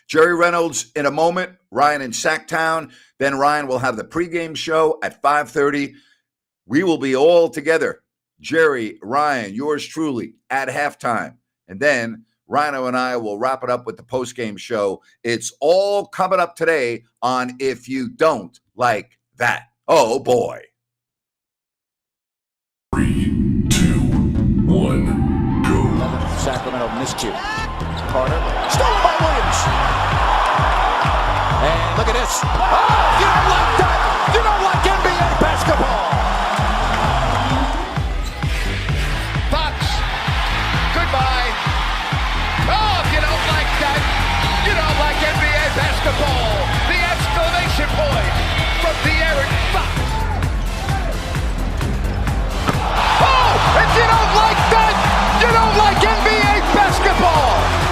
Jerry Reynolds in a moment, Ryan in Sacktown. Then Ryan will have the pregame show at 5:30. We will be all together. Jerry, Ryan, yours truly at halftime. And then Rhino and I will wrap it up with the postgame show. It's all coming up today on If You Don't Like That. Oh, boy. 3, 2, 1, go. Sacramento miscue. Carter, stolen by Williams. And look at this. Oh, you don't like that. You don't like NBA basketball. Fox, goodbye. Oh, if you don't like that, you don't like NBA basketball. The exclamation point from De'Aaron Fox. Oh, if you don't like that, you don't like NBA basketball.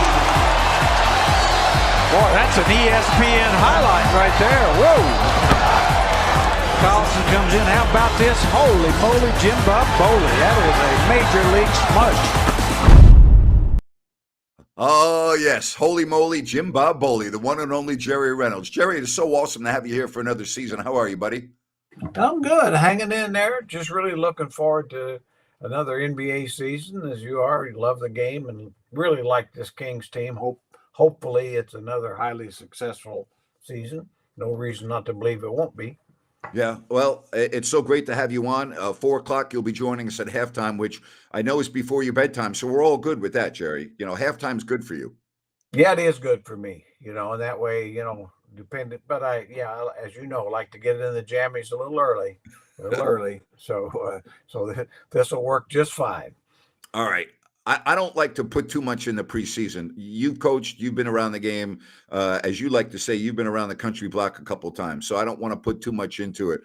Boy, that's an ESPN highlight right there. Whoa. Carlson comes in. How about this? Holy moly, Jim Bob Boley. That was a major league smush. Oh, yes. Holy moly, Jim Bob Boley, the one and only Jerry Reynolds. Jerry, it is so awesome to have you here for another season. How are you, buddy? I'm good. Hanging in there. Just really looking forward to another NBA season as you are. You love the game and really like this Kings team. Hopefully it's another highly successful season. No reason not to believe it won't be. Yeah, well, it's so great to have you on. 4 o'clock, you'll be joining us at halftime, which I know is before your bedtime. So we're all good with that, Jerry. You know, halftime's good for you. Yeah, it is good for me, and that way, dependent. But as you know, like to get in the jammies a little early. So this will work just fine. All right. I don't like to put too much in the preseason. You've coached, you've been around the game. As you like to say, you've been around the country block a couple of times. So I don't want to put too much into it.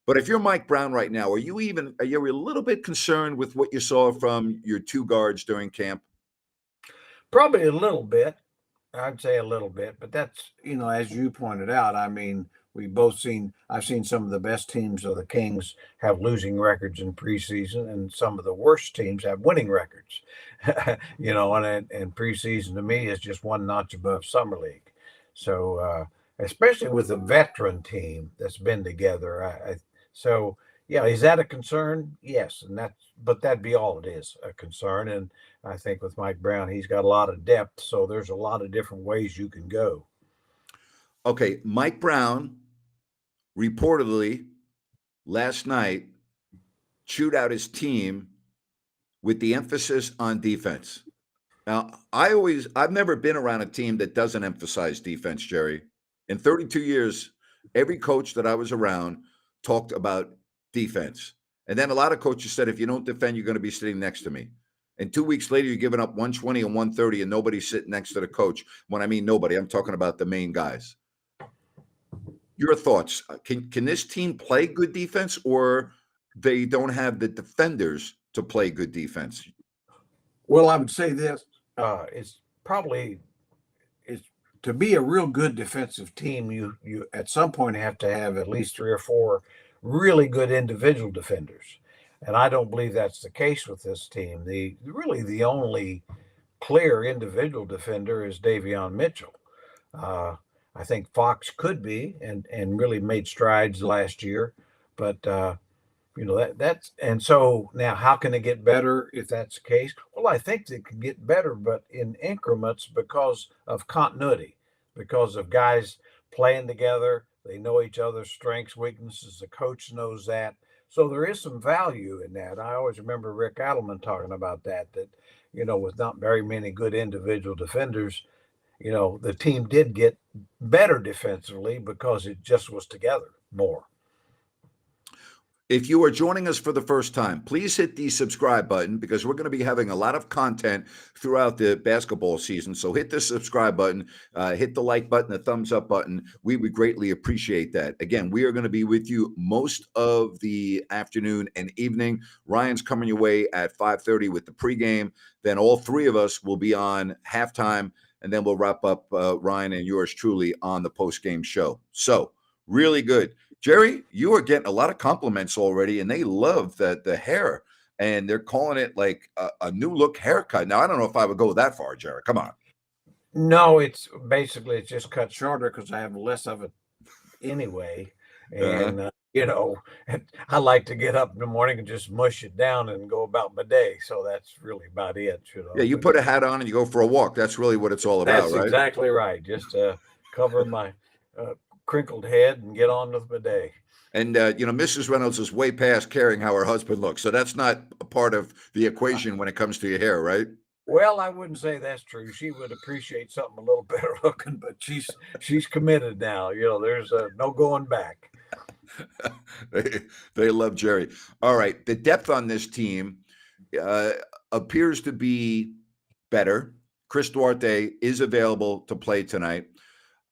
But if you're Mike Brown right now, are you a little bit concerned with what you saw from your two guards during camp? Probably a little bit. I'd say a little bit. But that's, as you pointed out, I mean, I've seen some of the best teams of the Kings have losing records in preseason, and some of the worst teams have winning records. And preseason to me is just one notch above summer league. So especially with a veteran team that's been together, is that a concern? Yes, but that'd be all it is, a concern. And I think with Mike Brown, he's got a lot of depth, so there's a lot of different ways you can go. Okay, Mike Brown reportedly last night chewed out his team with the emphasis on defense. Now, I've never been around a team that doesn't emphasize defense, Jerry. In 32 years, every coach that I was around talked about defense. And then a lot of coaches said, if you don't defend, you're going to be sitting next to me. And 2 weeks later, you're giving up 120 and 130, and nobody's sitting next to the coach. When I mean nobody, I'm talking about the main guys. Your thoughts? Can this team play good defense, or they don't have the defenders to play good defense? Well, I would say this: it's to be a real good defensive team. You at some point have to have at least 3 or 4 really good individual defenders, and I don't believe that's the case with this team. The only clear individual defender is Davion Mitchell. I think Fox could be and really made strides last year, but that's and so now how can it get better if that's the case? Well, I think it can get better, but in increments because of continuity, because of guys playing together. They know each other's strengths, weaknesses. The coach knows that. So there is some value in that. I always remember Rick Adelman talking about that with not very many good individual defenders, the team did get better defensively because it just was together more. If you are joining us for the first time, please hit the subscribe button because we're going to be having a lot of content throughout the basketball season. So hit the subscribe button, hit the like button, the thumbs up button. We would greatly appreciate that. Again, we are going to be with you most of the afternoon and evening. Ryan's coming your way at 5:30 with the pregame. Then all three of us will be on halftime, and then we'll wrap up Ryan and yours truly on the postgame show. So really good. Jerry, you are getting a lot of compliments already, and they love the hair, and they're calling it like a new look haircut. Now, I don't know if I would go that far, Jerry. Come on. No, it's basically it's just cut shorter because I have less of it anyway. Uh-huh. And I like to get up in the morning and just mush it down and go about my day. So that's really about it, Yeah, you But put a hat on and you go for a walk. That's really what it's all about, that's right? exactly right. Just cover my crinkled head and get on with my day. And Mrs. Reynolds is way past caring how her husband looks, so that's not a part of the equation when it comes to your hair, right? Well, I wouldn't say that's true. She would appreciate something a little better looking, but she's committed now. There's no going back. They love Jerry. All right, the depth on this team uh, appears to be better. Chris Duarte is available to play tonight.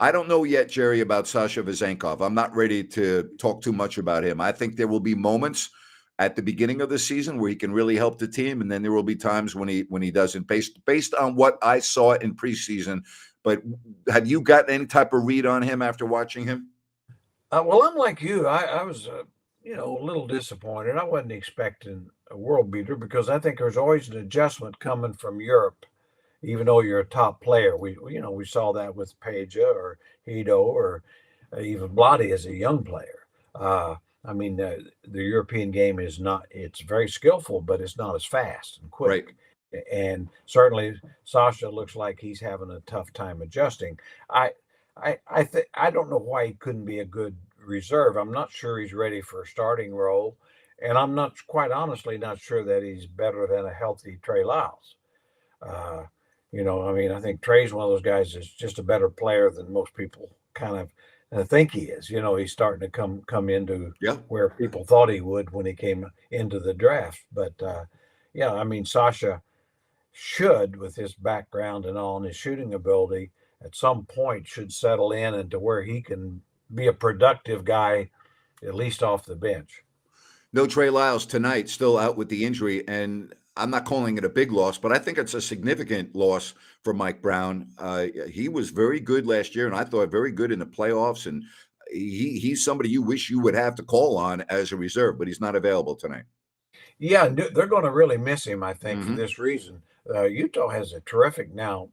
I don't know yet, Jerry, about Sasha Vezenkov. I'm not ready to talk too much about him. I think there will be moments at the beginning of the season where he can really help the team, and then there will be times when he doesn't, based on what I saw in preseason. But have you got any type of read on him after watching him? Well, I'm like you. I was, a little disappointed. I wasn't expecting a world beater because I think there's always an adjustment coming from Europe, even though you're a top player. We saw that with Peja or Hito or even Blotti as a young player. The European game it's very skillful, but it's not as fast and quick. Right. And certainly Sasha looks like he's having a tough time adjusting. I don't know why he couldn't be a good reserve. I'm not sure he's ready for a starting role, and I'm not quite honestly not sure that he's better than a healthy Trey Lyles. I think Trey's one of those guys that's just a better player than most people kind of think he is. He's starting to come into where people thought he would when he came into the draft. But Sasha should, with his background and all and his shooting ability, at some point should settle in and to where he can be a productive guy, at least off the bench. No Trey Lyles tonight, still out with the injury, and I'm not calling it a big loss, but I think it's a significant loss for Mike Brown. He was very good last year, and I thought very good in the playoffs, and he's somebody you wish you would have to call on as a reserve, but he's not available tonight. Yeah, they're going to really miss him, I think, for this reason. Utah has a terrific now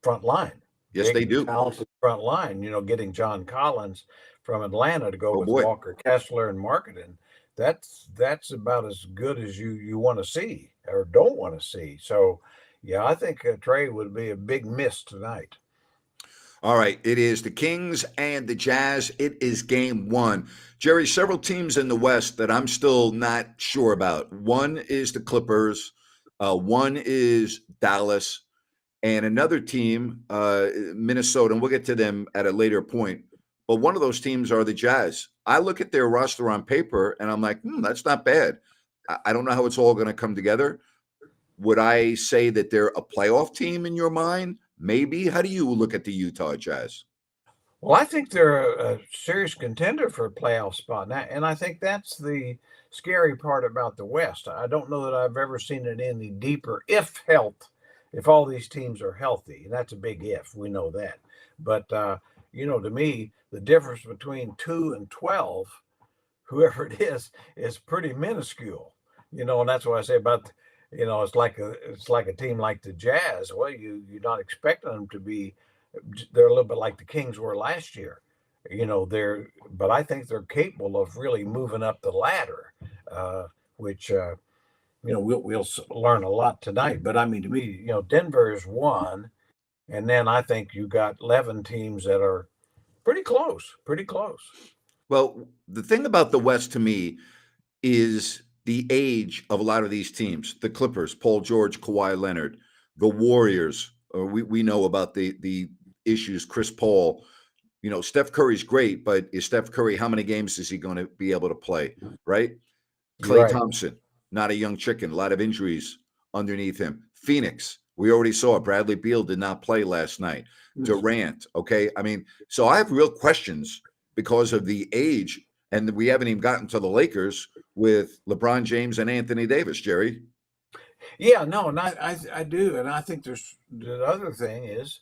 front line. Yes, they do. Talented front line, getting John Collins from Atlanta to go with Walker Kessler and Marketing. That's about as good as you want to see or don't want to see. So, yeah, I think Trey would be a big miss tonight. All right, it is the Kings and the Jazz. It is game one. Jerry, several teams in the West that I'm still not sure about. One is the Clippers. One is Dallas. And another team, Minnesota, and we'll get to them at a later point. But one of those teams are the Jazz. I look at their roster on paper, and I'm like, that's not bad. I don't know how it's all going to come together. Would I say that they're a playoff team in your mind? Maybe. How do you look at the Utah Jazz? Well, I think they're a serious contender for a playoff spot. And I think that's the scary part about the West. I don't know that I've ever seen it any deeper if all these teams are healthy. And that's a big if. We know that. But, to me, the difference between 2 and 12, whoever it is pretty minuscule. And that's what I say about it's like a team like the Jazz. Well, you're not expecting them to be. They're a little bit like the Kings were last year. But I think they're capable of really moving up the ladder, which we'll learn a lot tonight. But I mean, to me, Denver is one, and then I think you got 11 teams that are pretty close. Well, the thing about the West to me is the age of a lot of these teams. The Clippers, Paul George, Kawhi Leonard. The Warriors, we know about the issues, Chris Paul. Steph Curry's great, but is Steph Curry, how many games is he going to be able to play, right? Klay Thompson, not a young chicken, a lot of injuries underneath him. Phoenix, we already saw Bradley Beal did not play last night. Durant, okay? I mean, so I have real questions because of the age, and we haven't even gotten to the Lakers with LeBron James and Anthony Davis, Jerry. Yeah, no, and I do, and I think there's the other thing is,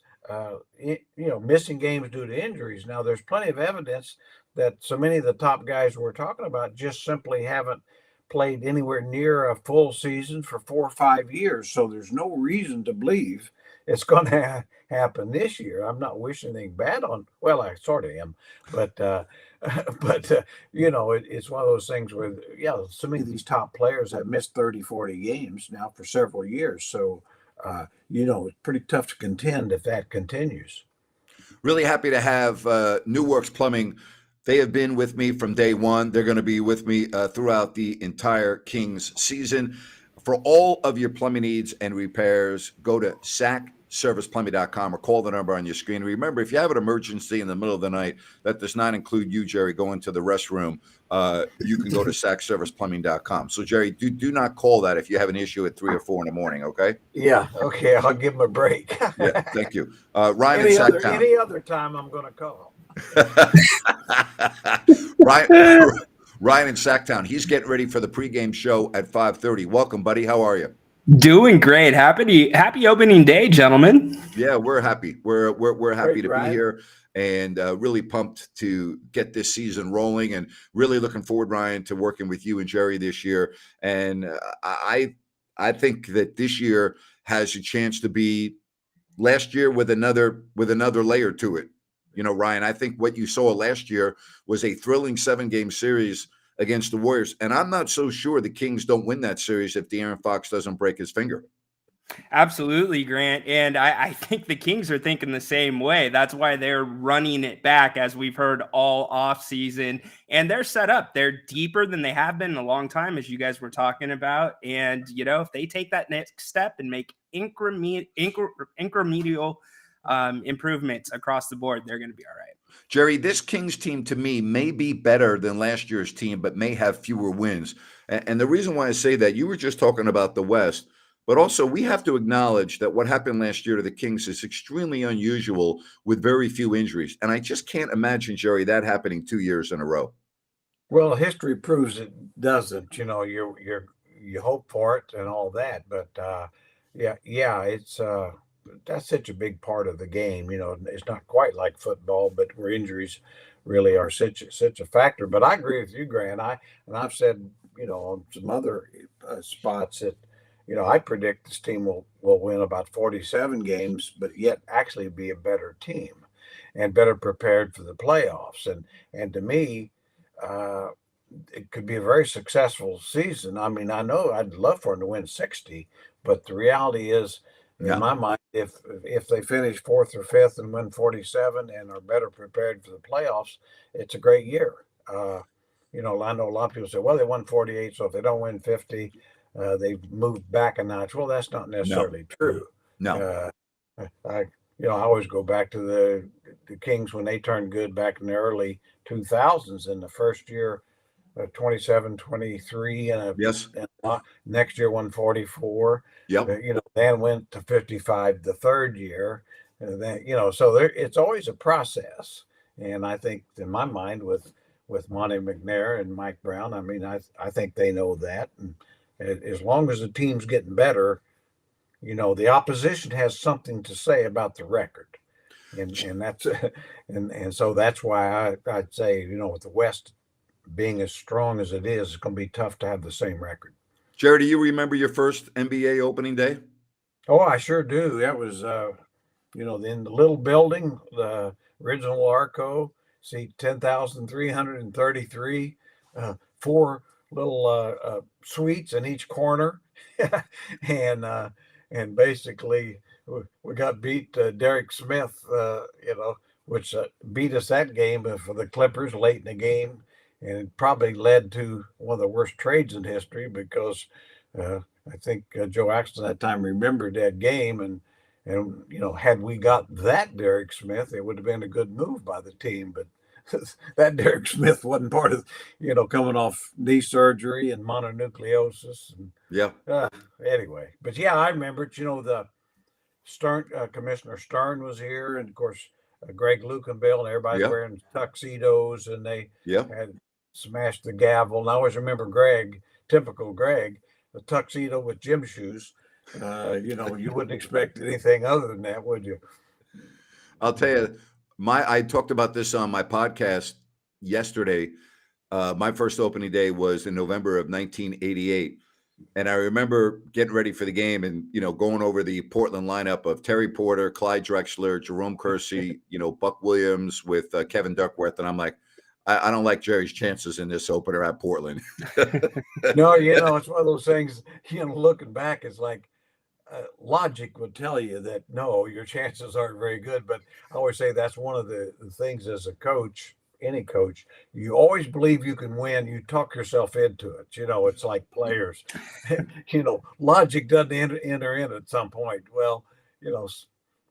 missing games due to injuries. Now, there's plenty of evidence that so many of the top guys we're talking about just simply haven't played anywhere near a full season for 4 or 5 years. So there's no reason to believe it's going to happen this year. I'm not wishing anything bad on. Well, I sort of am, but it's one of those things where so many of these top players have missed 30, 40 games now for several years. So it's pretty tough to contend if that continues. Really happy to have New Works Plumbing. They have been with me from day one. They're going to be with me throughout the entire Kings season. For all of your plumbing needs and repairs, go to SACServicePlumbing.com or call the number on your screen. Remember, if you have an emergency in the middle of the night, that does not include you, Jerry, going to the restroom. You can go to SACServicePlumbing.com. So, Jerry, do not call that if you have an issue at 3 or 4 in the morning, okay? Yeah, okay, I'll give him a break. Yeah, thank you. Ryan in Sacktown. Any other time I'm going to call. Ryan in Sacktown. He's getting ready for the pregame show at 5:30. Welcome, buddy. How are you? Doing great. Happy opening day, gentlemen. Yeah, we're happy. We're happy Great, to Ryan. be here and really pumped to get this season rolling, and really looking forward, Ryan, to working with you and Jerry this year. And I think that this year has a chance to be last year with another layer to it. Ryan, I think what you saw last year was a thrilling 7-game series against the Warriors. And I'm not so sure the Kings don't win that series if De'Aaron Fox doesn't break his finger. Absolutely, Grant. And I think the Kings are thinking the same way. That's why they're running it back, as we've heard all offseason. And they're set up. They're deeper than they have been in a long time, as you guys were talking about. And, if they take that next step and make incremental improvements across the board, they're going to be all right. Jerry, this Kings team to me may be better than last year's team, but may have fewer wins. And the reason why I say that, you were just talking about the West, but also we have to acknowledge that what happened last year to the Kings is extremely unusual with very few injuries. And I just can't imagine, Jerry, that happening 2 years in a row. Well, history proves it doesn't. You hope for it and all that, but it's that's such a big part of the game. It's not quite like football, but where injuries really are such a factor. But I agree with you, Grant. I've said, on some other spots that, I predict this team will win about 47 games, but yet actually be a better team and better prepared for the playoffs. And to me, it could be a very successful season. I mean, I know I'd love for them to win 60, but the reality is, in my mind, if they finish 4th or 5th and win 47 and are better prepared for the playoffs, it's a great year. I know a lot of people say, well, they won 48, so if they don't win 50, they've moved back a notch. Well, that's not necessarily true. No. I always go back to the Kings when they turned good back in the early 2000s. In the first year, 27-23, and Yes. Next year won 44. Yep. Then went to 55 the third year. And then, so it's always a process. And I think, in my mind, with Monte McNair and Mike Brown, I mean, I think they know that. And as long as the team's getting better, the opposition has something to say about the record. And that's and so that's why I'd say, with the West being as strong as it is, it's going to be tough to have the same record. Jerry, do you remember your first NBA opening day? Oh, I sure do. That was, in the little building, the original Arco, seat 10,333, 4 little suites in each corner. And basically we got beat Derek Smith, which beat us that game for the Clippers late in the game. And it probably led to one of the worst trades in history because I think Joe Axton at that time remembered that game. And had we got that Derek Smith, it would have been a good move by the team. But that Derek Smith wasn't part of, coming off knee surgery and mononucleosis. And, anyway, but I remember it. The Stern, Commissioner Stern was here, and of course, Greg Lukenbill, and everybody's wearing tuxedos, and they had smashed the gavel. And I always remember Greg, typical Greg, a tuxedo with gym shoes. You wouldn't expect anything other than that, would you? I'll tell you, I talked about this on my podcast yesterday. My first opening day was in November of 1988. And I remember getting ready for the game and, going over the Portland lineup of Terry Porter, Clyde Drexler, Jerome Kersey, Buck Williams with Kevin Duckworth. And I'm like, I don't like Jerry's chances in this opener at Portland. No, it's one of those things, looking back, it's like logic would tell you that, no, your chances aren't very good. But I always say that's one of the things as a coach, any coach, you always believe you can win. You talk yourself into it. It's like players, logic doesn't enter in at some point. Well,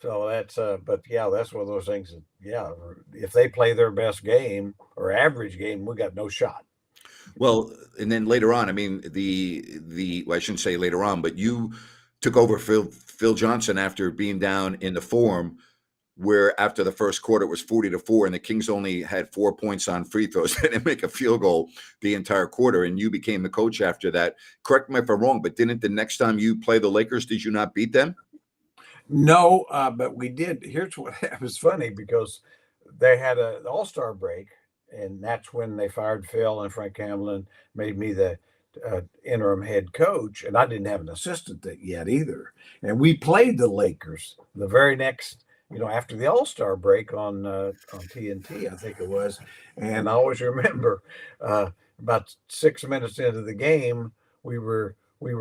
so that's, but yeah, that's one of those things that, yeah, if they play their best game or average game, we got no shot. Well, and then later on, I mean, well, I shouldn't say later on, but you took over Phil Johnson after being down in the Forum, where after the first quarter it was 40-4, and the Kings only had 4 points on free throws. They didn't make a field goal the entire quarter, and you became the coach after that. Correct me if I'm wrong, but didn't the next time you play the Lakers, did you not beat them? No, but we did. Here's what it was funny, because they had an All-Star break, and that's when they fired Phil and Frank Hamlin, made me the interim head coach, and I didn't have an assistant yet either. And we played the Lakers the very next, after the All-Star break on TNT, I think it was. And I always remember about 6 minutes into the game, we were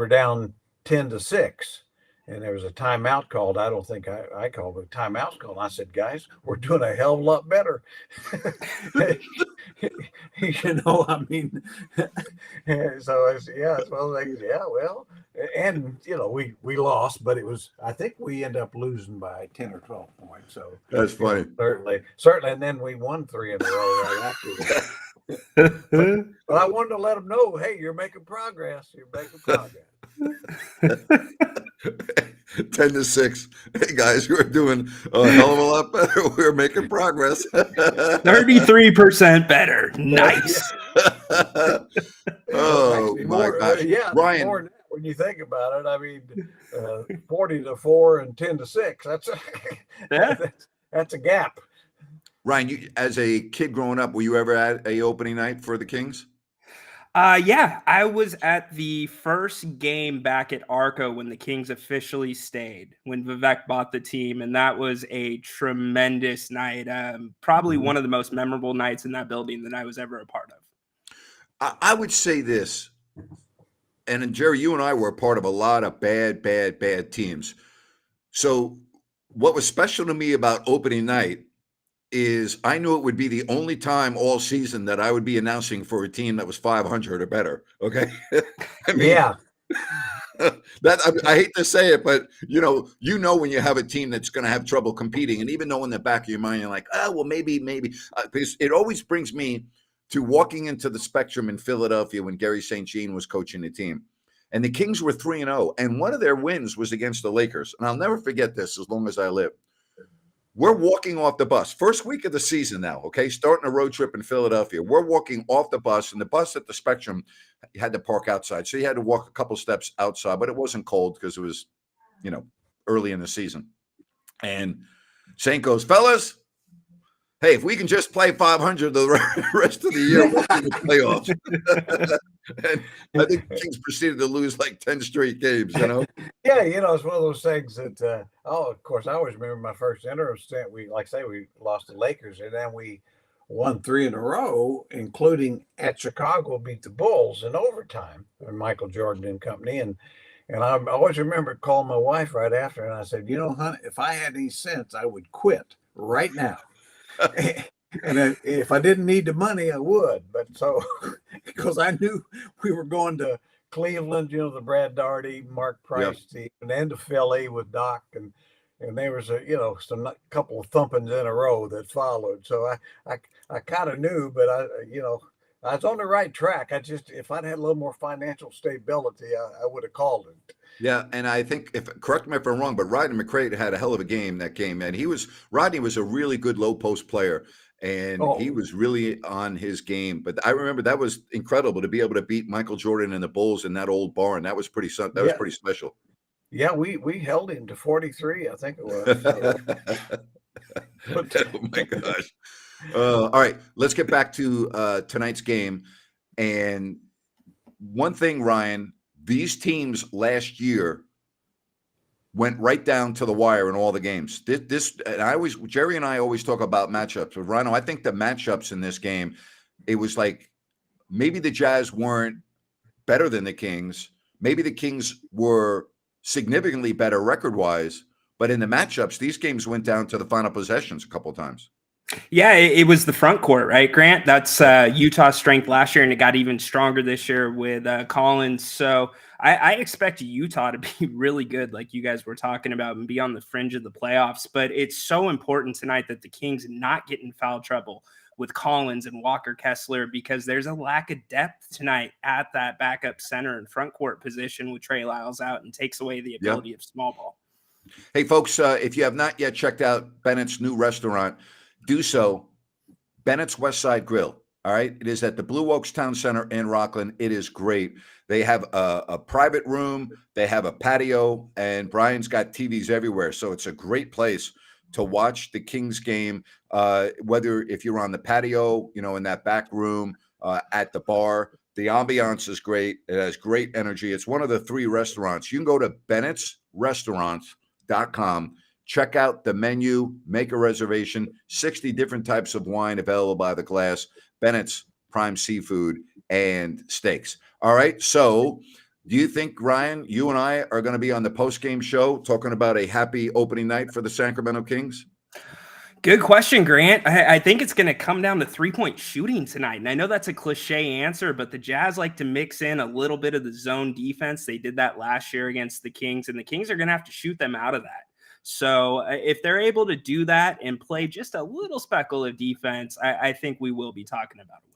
down 10-6. And there was a timeout called. I don't think I called, but a timeout called. I said, guys, we're doing a hell of a lot better. I mean, so it's one of the things, yeah, well, and, we lost, but I think we ended up losing by 10 or 12 points. So that's funny. Certainly. And then we won 3 in a row right after that. But I wanted to let them know, hey, you're making progress. 10-6. Hey guys, we're doing a hell of a lot better. We're making progress. 33% better. Nice. Oh my gosh. Yeah, Ryan, more than that, when you think about it, I mean, 40-4 and 10-6. That's a gap. Ryan, you, as a kid growing up, were you ever at a opening night for the Kings? Yeah, I was at the first game back at Arco when the Kings officially stayed, when Vivek bought the team, and that was a tremendous night. Probably one of the most memorable nights in that building that I was ever a part of. I would say this, and Jerry, you and I were a part of a lot of bad teams. So what was special to me about opening night is I knew it would be the only time all season that I would be announcing for a team that was 500 or better. Okay. I mean, yeah. I hate to say it, but when you have a team that's going to have trouble competing, and even though in the back of your mind, you're like, oh, well, maybe, because it always brings me to walking into the Spectrum in Philadelphia when Gary St. Jean was coaching the team. And the Kings were 3-0, and one of their wins was against the Lakers. And I'll never forget this as long as I live. We're walking off the bus. First week of the season now, okay? Starting a road trip in Philadelphia. We're walking off the bus, and the bus at the Spectrum had to park outside. So you had to walk a couple steps outside, but it wasn't cold because it was, early in the season. And Saint goes, fellas, hey, if we can just play 500 the rest of the year, we'll be in the playoffs. And I think the Kings proceeded to lose like 10 straight games, Yeah, it's one of those things that, of course, I always remember my first interim stint. We lost the Lakers, and then we won 3 in a row, including at Chicago, beat the Bulls in overtime, and Michael Jordan and company. And I always remember calling my wife right after, and I said, honey, if I had any sense, I would quit right now. And if I didn't need the money, I would. But so, because I knew we were going to Cleveland, the Brad Daugherty, Mark Price team, and then to Philly with Doc, and there was some couple of thumpings in a row that followed. So I kind of knew, but I was on the right track. If I'd had a little more financial stability, I would have called it. Yeah, and I think, correct me if I'm wrong, but Rodney McCray had a hell of a game that game, and Rodney was a really good low post player, and he was really on his game. But I remember that was incredible to be able to beat Michael Jordan and the Bulls in that old barn. That was pretty special. Yeah, we held him to 43, I think it was. Oh my gosh. All right, let's get back to tonight's game. And one thing, Ryan, these teams last year went right down to the wire in all the games. Jerry and I always talk about matchups. But Rhino, I think the matchups in this game, it was like maybe the Jazz weren't better than the Kings. Maybe the Kings were significantly better record-wise, but in the matchups, these games went down to the final possessions a couple of times. Yeah, it was the front court, right, Grant? That's Utah's strength last year, and it got even stronger this year with Collins. So I expect Utah to be really good, like you guys were talking about, and be on the fringe of the playoffs. But it's so important tonight that the Kings not get in foul trouble with Collins and Walker Kessler, because there's a lack of depth tonight at that backup center and front court position with Trey Lyles out, and takes away the ability of small ball. Hey, folks, if you have not yet checked out Bennett's new restaurant, do so. Bennett's West Side Grill. All right. It is at the Blue Oaks Town Center in Rockland. It is great. They have a private room. They have a patio, and Brian's got TVs everywhere. So it's a great place to watch the Kings game, whether if you're on the patio, in that back room, at the bar. The ambiance is great. It has great energy. It's one of the 3 restaurants. You can go to Bennett'sRestaurants.com. Check out the menu, make a reservation, 60 different types of wine available by the glass, Bennett's prime seafood and steaks. All right. So do you think, Ryan, you and I are going to be on the post-game show talking about a happy opening night for the Sacramento Kings? Good question, Grant. I think it's going to come down to 3-point shooting tonight. And I know that's a cliche answer, but the Jazz like to mix in a little bit of the zone defense. They did that last year against the Kings, and the Kings are going to have to shoot them out of that. So if they're able to do that and play just a little speckle of defense, I think we will be talking about a win.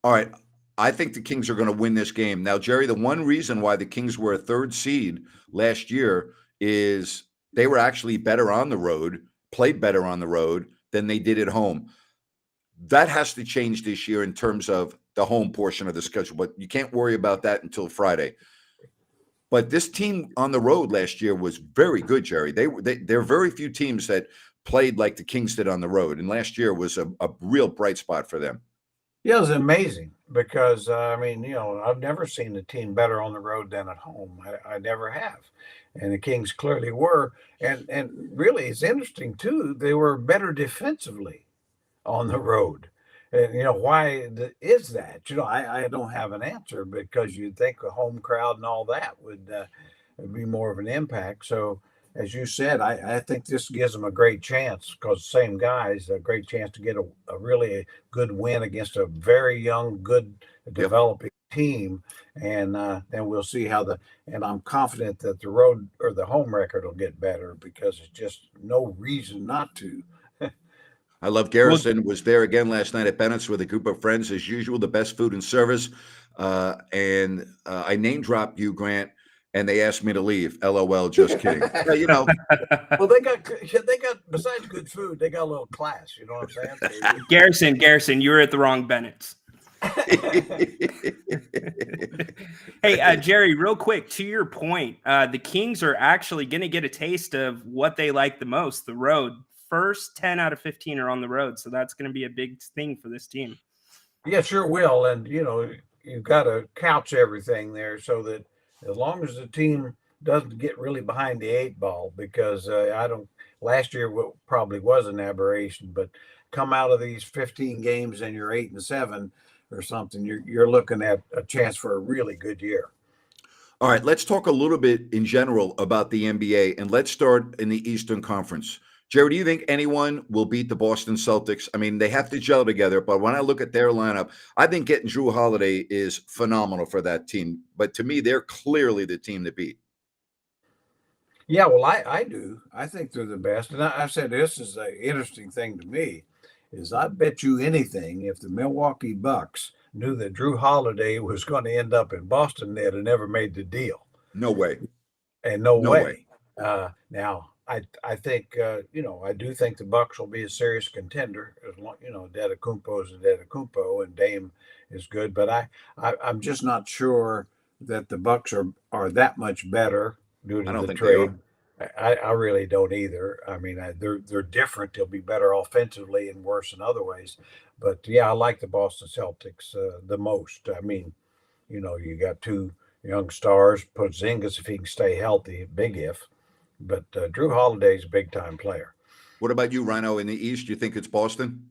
All right. I think the Kings are going to win this game. Now, Jerry, the one reason why the Kings were a 3rd seed last year is they were actually better on the road, played better on the road than they did at home. That has to change this year in terms of the home portion of the schedule, but you can't worry about that until Friday. But this team on the road last year was very good, Jerry. There are very few teams that played like the Kings did on the road, and last year was a real bright spot for them. Yeah, it was amazing because, I've never seen a team better on the road than at home. I never have. And the Kings clearly were. And really, it's interesting, too. They were better defensively on the road. And, why is that? I don't have an answer, because you'd think a home crowd and all that would be more of an impact. So, as you said, I think this gives them a great chance, because same guys, a great chance to get a really good win against a very young, good developing team. And then we'll see and I'm confident that the road or the home record will get better, because it's just no reason not to. I love Garrison. Was there again last night at Bennett's with a group of friends, as usual, the best food and service. And I name dropped you, Grant, and they asked me to leave. LOL, just kidding. Well, they got besides good food, they got a little class. You know what I'm saying? Garrison, you were at the wrong Bennett's. Hey, Jerry, real quick, to your point, the Kings are actually going to get a taste of what they like the most, the road. First 10 out of 15 are on the road, so that's going to be a big thing for this team. Yeah, sure will. And, you've got to couch everything there so that as long as the team doesn't get really behind the 8 ball, because last year probably was an aberration, but come out of these 15 games and you're 8-7 or something, you're looking at a chance for a really good year. All right, let's talk a little bit in general about the NBA, and let's start in the Eastern Conference. Jerry, do you think anyone will beat the Boston Celtics? I mean, they have to gel together, but when I look at their lineup, I think getting Drew Holiday is phenomenal for that team. But to me, they're clearly the team to beat. Yeah, well, I do. I think they're the best. And I've said this is an interesting thing to me, is I bet you anything if the Milwaukee Bucks knew that Drew Holiday was going to end up in Boston, they'd have never made the deal. No way. And no way. Now, I think, I do think the Bucks will be a serious contender as long, Antetokounmpo is Antetokounmpo and Dame is good, but I'm just not sure that the Bucks are that much better due to the trade. I really don't either. I mean, they're different. They'll be better offensively and worse in other ways. But yeah, I like the Boston Celtics the most. I mean, you got two young stars. Porzingis, if he can stay healthy, big if. But Drew Holiday's a big-time player. What about you, Rhino? In the East, you think it's Boston?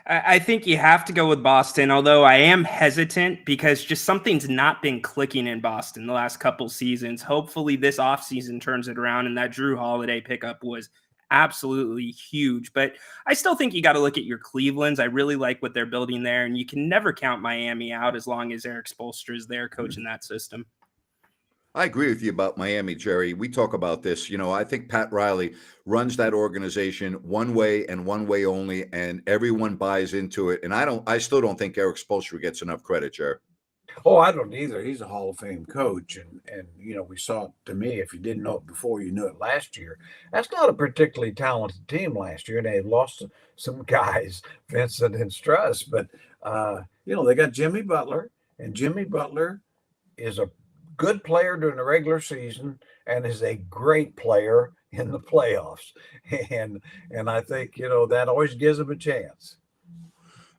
I think you have to go with Boston, although I am hesitant because just something's not been clicking in Boston the last couple seasons. Hopefully this offseason turns it around, and that Drew Holiday pickup was absolutely huge. But I still think you got to look at your Clevelands. I really like what they're building there, and you can never count Miami out as long as Eric Spoelstra is there coaching that system. I agree with you about Miami, Jerry. We talk about this. I think Pat Riley runs that organization one way and one way only, and everyone buys into it. And I still don't think Eric Spoelstra gets enough credit, Jerry. Oh, I don't either. He's a Hall of Fame coach. And we saw it, to me, if you didn't know it before, you knew it last year. That's not a particularly talented team last year. And they lost some guys, Vincent and Struss. But, they got Jimmy Butler, and Jimmy Butler is a good player during the regular season and is a great player in the playoffs. And I think, that always gives him a chance.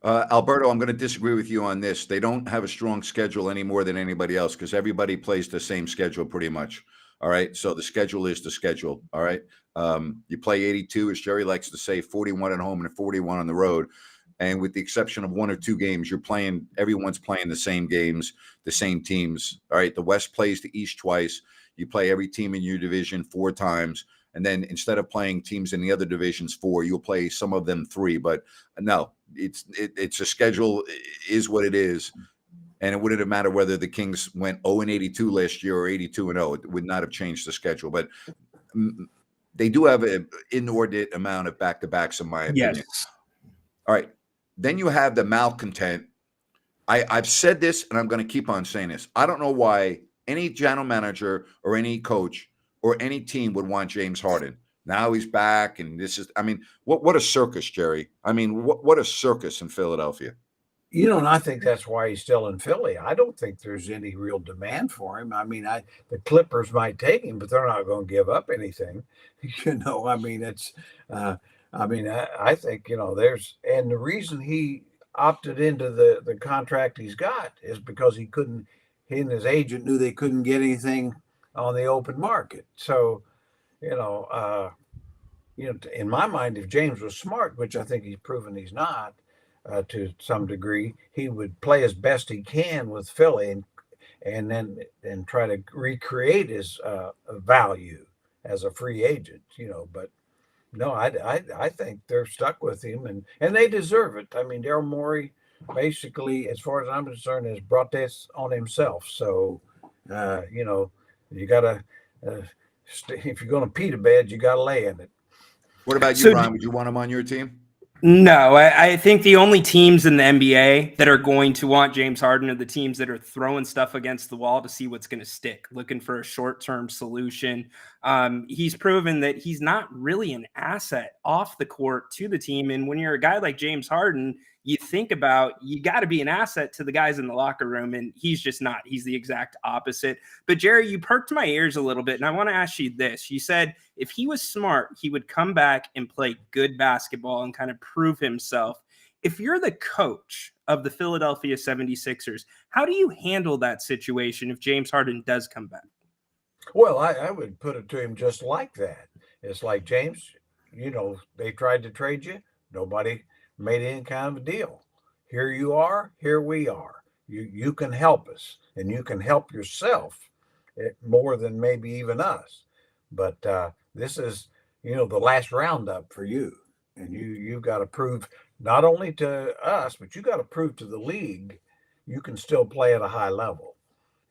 Alberto, I'm going to disagree with you on this. They don't have a strong schedule any more than anybody else because everybody plays the same schedule pretty much. All right. So the schedule is the schedule. All right. You play 82, as Jerry likes to say, 41 at home and 41 on the road. And with the exception of one or two games, everyone's playing the same games, the same teams. All right. The West plays the East twice. You play every team in your division 4 times. And then instead of playing teams in the other divisions 4, you'll play some of them 3. But no, it's a schedule is what it is. And it wouldn't have mattered whether the Kings went 0-82 last year or 82-0. It would not have changed the schedule. But they do have an inordinate amount of back-to-backs, in my opinion. Yes. All right. Then you have the malcontent. I've said this, and I'm going to keep on saying this. I don't know why any general manager or any coach or any team would want James Harden. Now he's back, and what a circus, Jerry. What a circus in Philadelphia. And I think that's why he's still in Philly. I don't think there's any real demand for him. The Clippers might take him, but they're not going to give up anything. I think, and the reason he opted into the contract he's got is because he and his agent knew they couldn't get anything on the open market. So, in my mind, if James was smart, which I think he's proven he's not to some degree, he would play as best he can with Philly and then try to recreate his value as a free agent, but no, I think they're stuck with him and they deserve it. Daryl Morey, basically, as far as I'm concerned, has brought this on himself. So, you got to, if you're going to pee to bed, you got to lay in it. What about you, Ryan? Would you want him on your team? No, I think the only teams in the NBA that are going to want James Harden are the teams that are throwing stuff against the wall to see what's going to stick, looking for a short-term solution. He's proven that he's not really an asset off the court to the team. And when you're a guy like James Harden, you think about you got to be an asset to the guys in the locker room, and he's just not. He's the exact opposite. But Jerry, you perked my ears a little bit, and I want to ask you this. You said if he was smart, he would come back and play good basketball and kind of prove himself. If you're the coach of the Philadelphia 76ers, how do you handle that situation if James Harden does come back? Well, I would put it to him just like that. It's like, James, they tried to trade you. Nobody made any kind of a deal. Here you are. Here we are. You can help us, and you can help yourself more than maybe even us. But this is, the last roundup for you, and you've got to prove not only to us, but you got to prove to the league you can still play at a high level,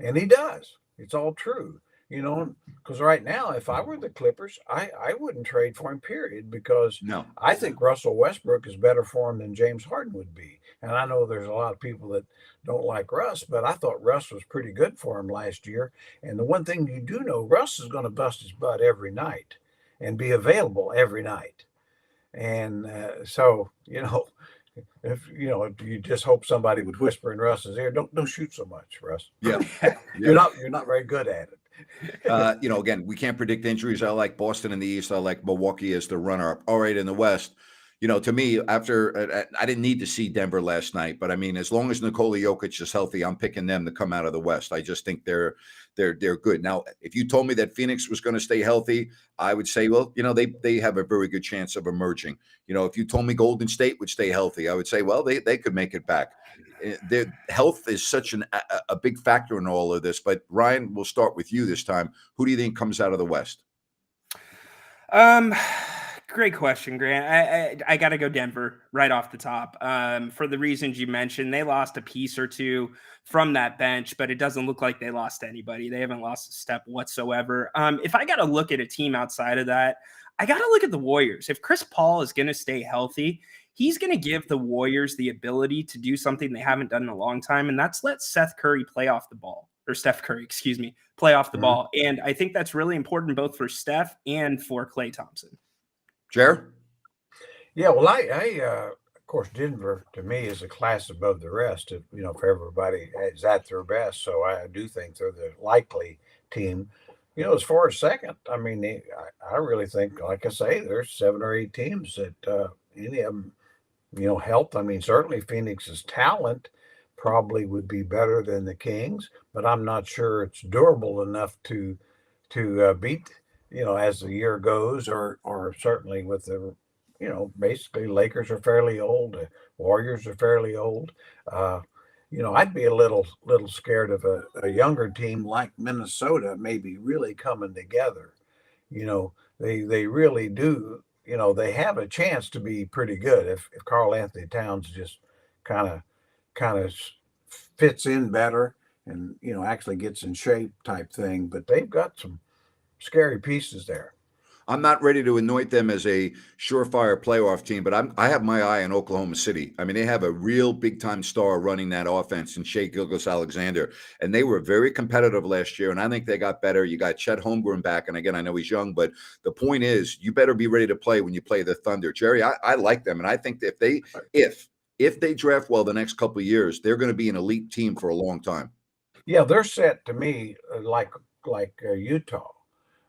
and he does. It's all true. Because right now, if I were the Clippers, I wouldn't trade for him, period, because No. I think Russell Westbrook is better for him than James Harden would be. And I know there's a lot of people that don't like Russ, but I thought Russ was pretty good for him last year. And the one thing you do know, Russ is going to bust his butt every night and be available every night. And so, if you just hope somebody would whisper in Russ's ear, don't shoot so much, Russ. Yeah. You're not very good at it. Again, we can't predict injuries. I like Boston in the East. I like Milwaukee as the runner-up. All right, in the West, To me, after I didn't need to see Denver last night, but I mean, as long as Nikola Jokic is healthy, I'm picking them to come out of the West. I just think they're good. Now, if you told me that Phoenix was going to stay healthy, I would say, well, they have a very good chance of emerging. If you told me Golden State would stay healthy, I would say, well, they could make it back. Their health is such a big factor in all of this. But Ryan, we'll start with you this time. Who do you think comes out of the West? Great question, Grant. I got to go Denver right off the top. For the reasons you mentioned, they lost a piece or two from that bench, but it doesn't look like they lost anybody. They haven't lost a step whatsoever. If I got to look at a team outside of that, I got to look at the Warriors. If Chris Paul is going to stay healthy, he's going to give the Warriors the ability to do something they haven't done in a long time, and that's let Steph Curry play off the ball. Play off the ball. And I think that's really important both for Steph and for Klay Thompson. Jer? Yeah, well, of course, Denver to me is a class above the rest. If everybody is at their best, so I do think they're the likely team. As far as second, I mean, I really think, like I say, there's 7 or 8 teams that any of them, helped. I mean, certainly Phoenix's talent probably would be better than the Kings, but I'm not sure it's durable enough to beat. As the year goes, or certainly with the, basically Lakers are fairly old, the Warriors are fairly old. I'd be a little scared of a younger team like Minnesota maybe really coming together. They really do. They have a chance to be pretty good if Karl Anthony Towns just kind of fits in better and actually gets in shape type thing. But they've got some scary pieces there. I'm not ready to anoint them as a surefire playoff team, but I have my eye on Oklahoma City. I mean, they have a real big-time star running that offense in Shai Gilgeous-Alexander, and they were very competitive last year, and I think they got better. You got Chet Holmgren back, and again, I know he's young, but the point is you better be ready to play when you play the Thunder. Jerry, I like them, and I think that if they draft well the next couple of years, they're going to be an elite team for a long time. Yeah, they're set to me like Utah.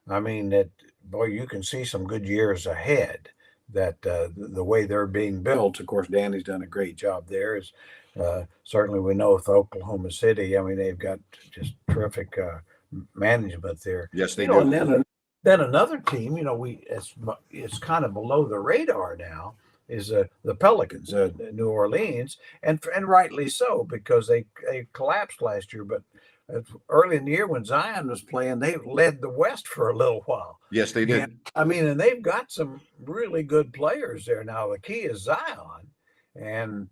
I mean, you can see some good years ahead. That the way they're being built, of course, Danny's done a great job there. Is certainly we know with Oklahoma City. I mean, they've got just terrific management there. Yes, they do. And then another team, it's kind of below the radar now. Is the Pelicans, New Orleans, and rightly so because they collapsed last year, but. Early in the year when Zion was playing, they led the West for a little while. Yes, they did. And they've got some really good players there. Now, the key is Zion, and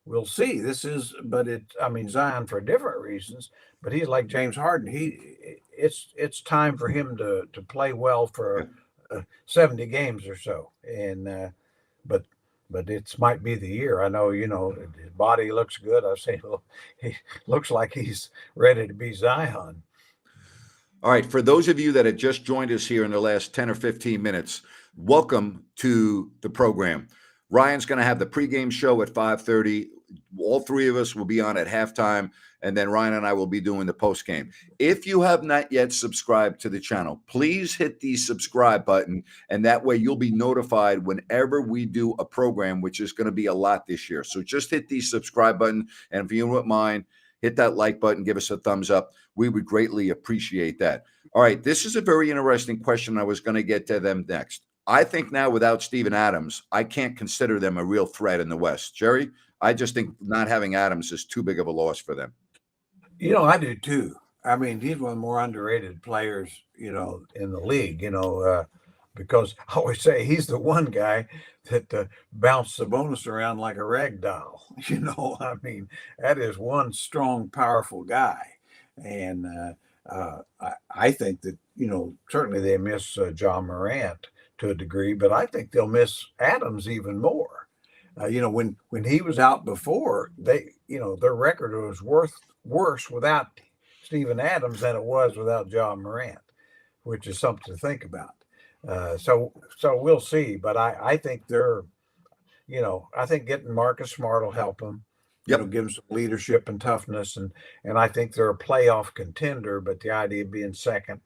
we'll see. Zion for different reasons, but he's like James Harden. It's time for him to play well for 70 games or so. And but it might be the year. I know, his body looks good. I say, well, he looks like he's ready to be Zion. All right. For those of you that had just joined us here in the last 10 or 15 minutes, welcome to the program. Ryan's going to have the pregame show at 5:30. All three of us will be on at halftime, and then Ryan and I will be doing the postgame. If you have not yet subscribed to the channel, please hit the subscribe button, and that way you'll be notified whenever we do a program, which is going to be a lot this year. So just hit the subscribe button, and if you wouldn't mind, hit that like button, give us a thumbs up. We would greatly appreciate that. All right, this is a very interesting question. I was going to get to them next. I think now without Steven Adams, I can't consider them a real threat in the West. Jerry? I just think not having Adams is too big of a loss for them. I do too. I mean, he's one of the more underrated players, in the league, because I always say he's the one guy that bounced Sabonis around like a rag doll. I mean, that is one strong, powerful guy. And I think that, certainly they miss John Morant to a degree, but I think they'll miss Adams even more. When he was out before, their record was worse without Steven Adams than it was without John Morant, which is something to think about. So we'll see. But I think I think getting Marcus Smart will help them. Give them some leadership and toughness, and I think they're a playoff contender. But the idea of being second,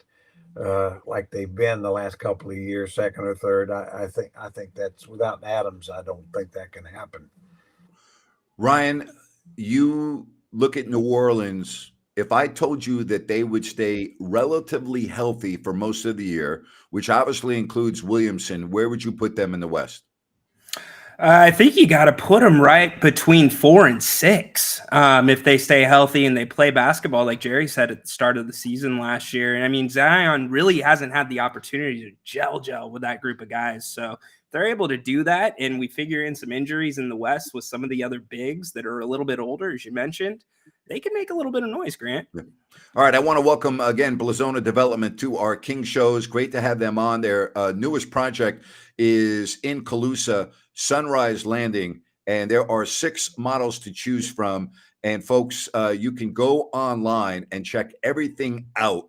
like they've been the last couple of years, second or third. I think that's without Adams. I don't think that can happen. Ryan, you look at New Orleans. If I told you that they would stay relatively healthy for most of the year, which obviously includes Williamson, where would you put them in the West? I think you got to put them right between 4 and 6 if they stay healthy and they play basketball, like Jerry said at the start of the season last year. And I mean, Zion really hasn't had the opportunity to gel with that group of guys. So if they're able to do that, and we figure in some injuries in the West with some of the other bigs that are a little bit older, as you mentioned, they can make a little bit of noise, Grant. All right. I want to welcome again Blazona Development to our King shows. Great to have them on. Their newest project is in Calusa, Sunrise Landing, and there are 6 models to choose from. And folks, you can go online and check everything out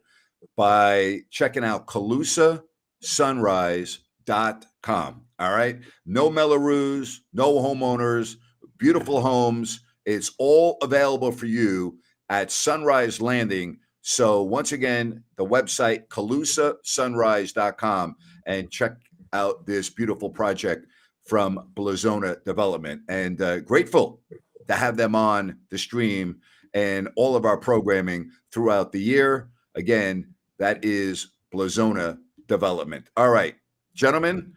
by checking out CalusaSunrise.com. All right. No Mellorews, no homeowners, beautiful homes. It's all available for you at Sunrise Landing. So once again, the website, CalusaSunrise.com, and check out this beautiful project from Blazona Development. And grateful to have them on the stream and all of our programming throughout the year. Again, that is Blazona Development. All right, gentlemen,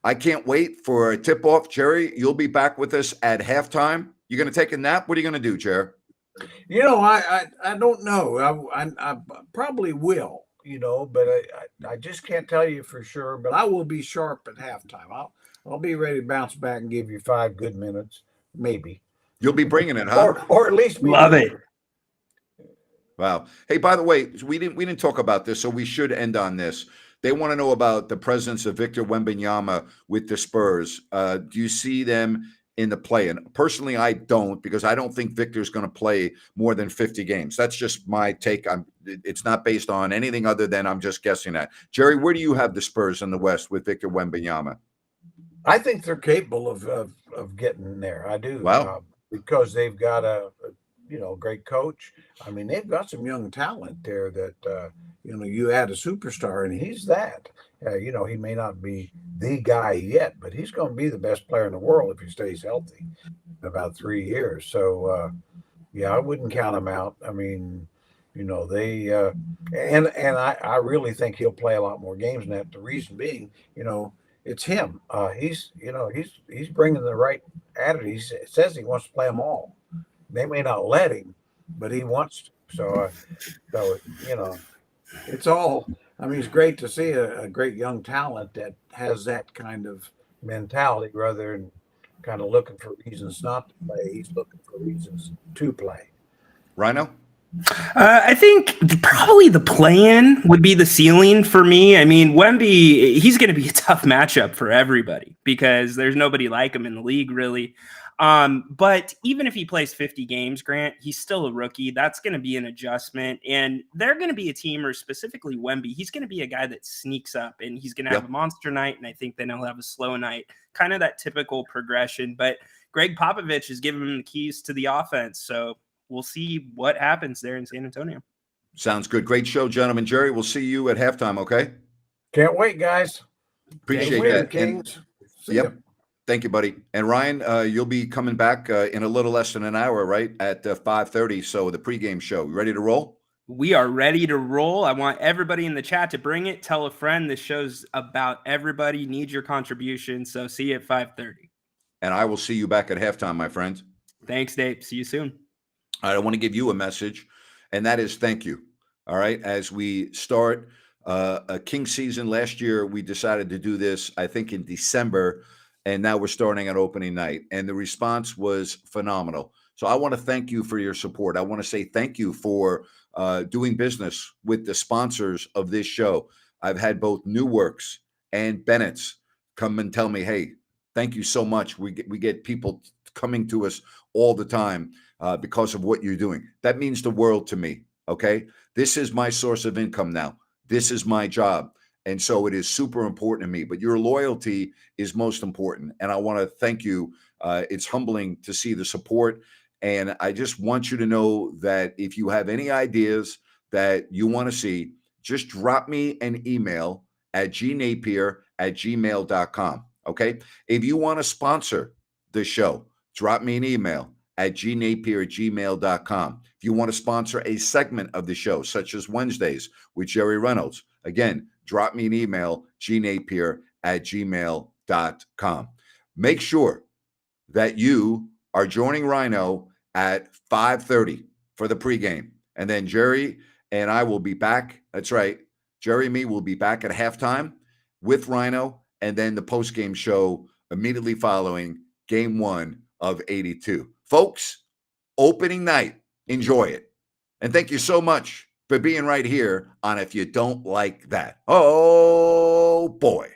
I can't wait for a tip-off. Jerry, you'll be back with us at halftime. You're going to take a nap? What are you going to do, Jerry? You know, I don't know. I probably will, you know, but I just can't tell you for sure. But I will be sharp at halftime. I'll be ready to bounce back and give you 5 good minutes, maybe. You'll be bringing it, huh? Or at least Love it. Wow. Hey, by the way, we didn't talk about this, so we should end on this. They want to know about the presence of Victor Wembanyama with the Spurs. Do you see them in the play? And personally, I don't, because I don't think Victor's going to play more than 50 games. That's just my take. It's not based on anything other than I'm just guessing at. Jerry, where do you have the Spurs in the West with Victor Wembanyama? I think they're capable of getting there. I do. Wow. Because they've got a great coach. I mean, they've got some young talent there that, you add a superstar, and he's that. He may not be the guy yet, but he's going to be the best player in the world if he stays healthy in about 3 years. So, I wouldn't count him out. I mean, they and I really think he'll play a lot more games than that. The reason being, it's him. He's bringing the right attitude. He says he wants to play them all. They may not let him, but he wants to. So it's all. I mean, it's great to see a great young talent that has that kind of mentality rather than kind of looking for reasons not to play. He's looking for reasons to play. Rhino? I think probably the play-in would be the ceiling for me. I mean, Wemby, he's going to be a tough matchup for everybody because there's nobody like him in the league, really. But even if he plays 50 games, Grant, he's still a rookie. That's going to be an adjustment. And they're going to be a team, or specifically Wemby, he's going to be a guy that sneaks up and he's going to have a monster night. And I think then he'll have a slow night, kind of that typical progression. But Greg Popovich is giving him the keys to the offense. So we'll see what happens there in San Antonio. Sounds good. Great show, gentlemen. Jerry, we'll see you at halftime, okay? Can't wait, guys. Appreciate Win, that. Kings. See Yep. ya. Thank you, buddy. And Ryan, you'll be coming back in a little less than an hour, right? At 5:30. So the pregame show. You ready to roll? We are ready to roll. I want everybody in the chat to bring it. Tell a friend. This show's about everybody. Need your contribution. So see you at 5:30. And I will see you back at halftime, my friend. Thanks, Dave. See you soon. All right, I want to give you a message, and that is thank you. All right, as we start a King season. Last year, we decided to do this, I think, in December, and now we're starting on opening night, and the response was phenomenal. So I want to thank you for your support. I want to say thank you for doing business with the sponsors of this show. I've had both New Works and Bennett's come and tell me, hey, thank you so much. We get people coming to us all the time because of what you're doing. That means the world to me, okay? This is my source of income now. This is my job. And so it is super important to me. But your loyalty is most important. And I want to thank you. It's humbling to see the support. And I just want you to know that if you have any ideas that you want to see, just drop me an email at gnapier@gmail.com. Okay. If you want to sponsor the show, drop me an email at gnapier@gmail.com. If you want to sponsor a segment of the show, such as Wednesdays with Jerry Reynolds, again, drop me an email, gnapier@gmail.com. Make sure that you are joining Rhino at 5:30 for the pregame. And then Jerry and I will be back. That's right. Jerry and me will be back at halftime with Rhino, and then the postgame show immediately following game 1 of 82. Folks, opening night. Enjoy it. And thank you so much for being right here on If You Don't Like That. Oh, boy.